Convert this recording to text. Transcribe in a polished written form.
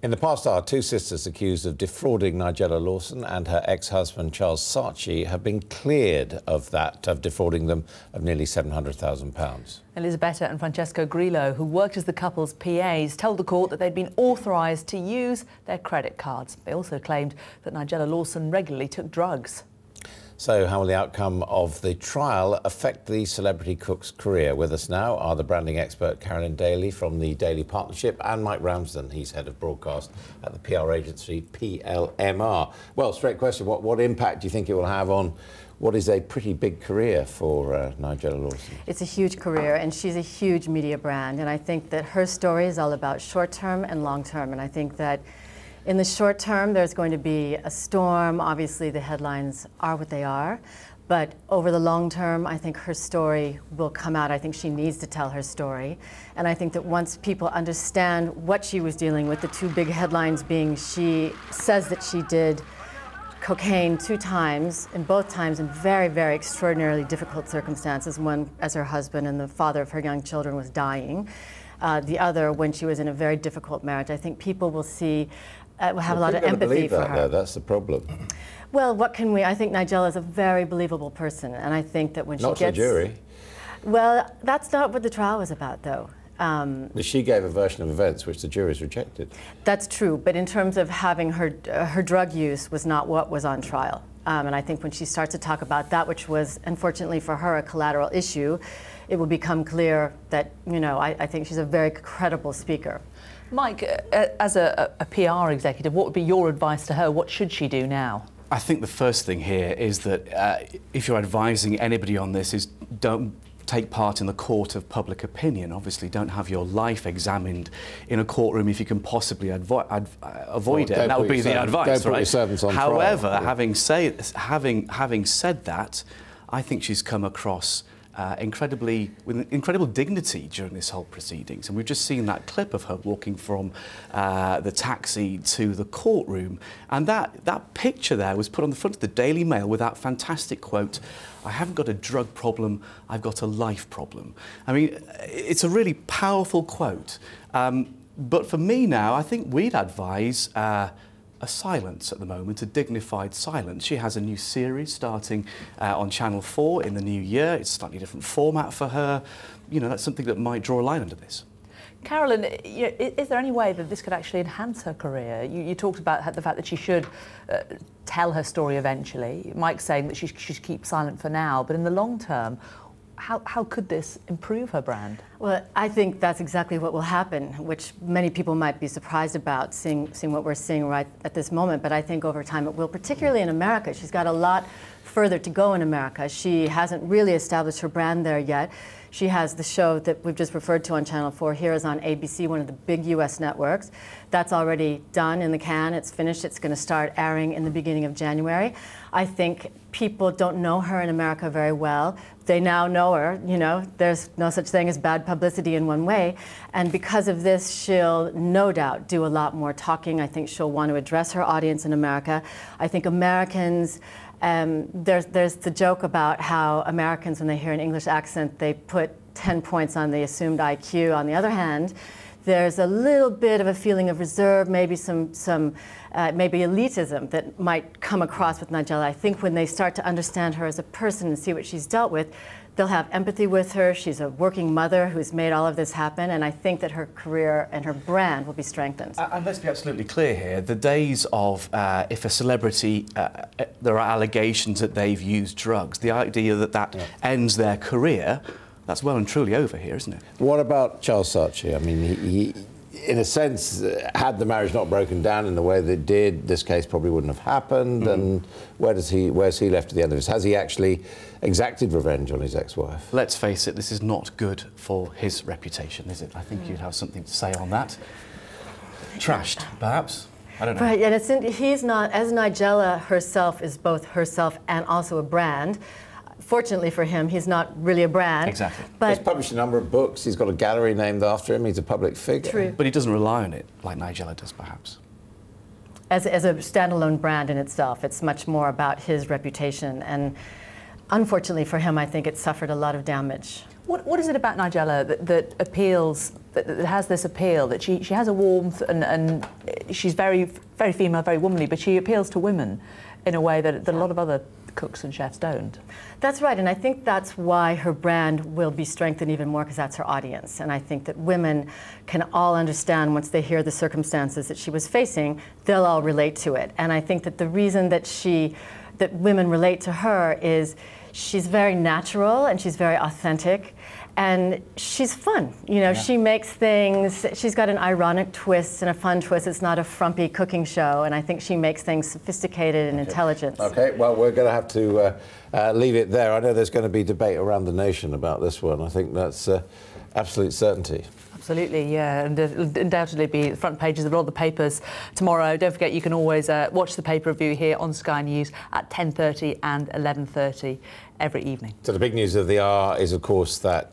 In the past hour, two sisters accused of defrauding Nigella Lawson and her ex-husband Charles Saatchi have been cleared of defrauding them of nearly £700,000. Elisabetta and Francesco Grillo, who worked as the couple's PAs, told the court that they'd been authorised to use their credit cards. They also claimed that Nigella Lawson regularly took drugs. So how will the outcome of the trial affect the celebrity cook's career? With us now are the branding expert Carolyn Dailey from the Dailey Partnership and Mike Ramsden. He's head of broadcast at the PR agency PLMR. Well, straight question, what impact do you think it will have on what is a pretty big career for Nigella Lawson? It's a huge career, and she's a huge media brand, and I think that her story is all about short-term and long-term, and I think that in the short term, there's going to be a storm. Obviously, the headlines are what they are. But over the long term, I think her story will come out. I think she needs to tell her story. And I think that once people understand what she was dealing with, the two big headlines being she says that she did cocaine 2 times, and both times in very, very extraordinarily difficult circumstances. One as her husband and the father of her young children was dying. The other when she was in a very difficult marriage. I think people will see will have a lot of empathy for her. That's the problem. Well, what can we? I think Nigella is a very believable person, and I think that when she gets... Not the jury. Well, that's not what the trial was about, though. She gave a version of events which the jury's rejected. That's true, but in terms of having her drug use was not what was on trial. And I think when she starts to talk about that, which was, unfortunately for her, a collateral issue, it will become clear that, you know, I think she's a very credible speaker. Mike, as a PR executive, what would be your advice to her? What should she do now? I think the first thing here is that if you're advising anybody on this, is don't take part in the court of public opinion. Obviously, don't have your life examined in a courtroom if you can possibly avoid it. And that would be the advice, right? However, having said that, I think she's come across with incredible dignity during this whole proceedings, and we've just seen that clip of her walking from the taxi to the courtroom, and that picture there was put on the front of the Daily Mail with that fantastic quote, "I haven't got a drug problem, I've got a life problem." I mean, it's a really powerful quote, but for me now, I think we'd advise a silence at the moment, a dignified silence. She has a new series starting on Channel 4 in the new year. It's a slightly different format for her. You know, that's something that might draw a line under this. Carolyn, is there any way that this could actually enhance her career? You talked about the fact that she should tell her story eventually. Mike's saying that she should keep silent for now, but in the long term, how could this improve her brand? Well, I think that's exactly what will happen, which many people might be surprised about, seeing what we're seeing right at this moment. But I think over time it will, particularly in America. She's got a lot further to go in America. She hasn't really established her brand there yet. She has the show that we've just referred to on Channel 4 here is on ABC, one of the big U.S. networks. That's already done in the can. It's finished. It's going to start airing in the beginning of January. I think people don't know her in America very well. They now know her. You know, there's no such thing as bad publicity in one way. And because of this, she'll no doubt do a lot more talking. I think she'll want to address her audience in America. I think Americans... there's the joke about how Americans, when they hear an English accent, they put 10 points on the assumed IQ. On the other hand, there's a little bit of a feeling of reserve, maybe maybe elitism that might come across with Nigella. I think when they start to understand her as a person and see what she's dealt with, they'll have empathy with her. She's a working mother who's made all of this happen, and I think that her career and her brand will be strengthened. And let's be absolutely clear here, the days of if a celebrity, there are allegations that they've used drugs, the idea that ends their career, that's well and truly over here, isn't it? What about Charles Saatchi? I mean, he in a sense, had the marriage not broken down in the way that it did, this case probably wouldn't have happened. And where's he left at the end of this? Has he actually exacted revenge on his ex-wife? Let's face it, this is not good for his reputation, is it? I think you'd have something to say on that. Trashed, perhaps? I don't know. Right, and he's not, as Nigella herself is both herself and also a brand. Fortunately for him, he's not really a brand. Exactly. But he's published a number of books. He's got a gallery named after him. He's a public figure. True. But he doesn't rely on it like Nigella does, perhaps. As a standalone brand in itself, it's much more about his reputation. And unfortunately for him, I think it suffered a lot of damage. What is it about Nigella that appeals, that has this appeal, that she has a warmth and she's very female, very womanly, but she appeals to women in a way that a lot of other cooks and chefs don't. That's right, and I think that's why her brand will be strengthened even more, because that's her audience. And I think that women can all understand, once they hear the circumstances that she was facing, they'll all relate to it. And I think that the reason that women relate to her is she's very natural and she's very authentic. And she's fun, you know, She makes things, she's got an ironic twist and a fun twist. It's not a frumpy cooking show, and I think she makes things sophisticated and intelligent. Okay, well, we're going to have to leave it there. I know there's going to be debate around the nation about this one. I think that's absolute certainty. Absolutely, yeah, and undoubtedly be the front pages of all the papers tomorrow. Don't forget, you can always watch the paper review here on Sky News at 10:30 and 11:30 every evening. So the big news of the hour is, of course, that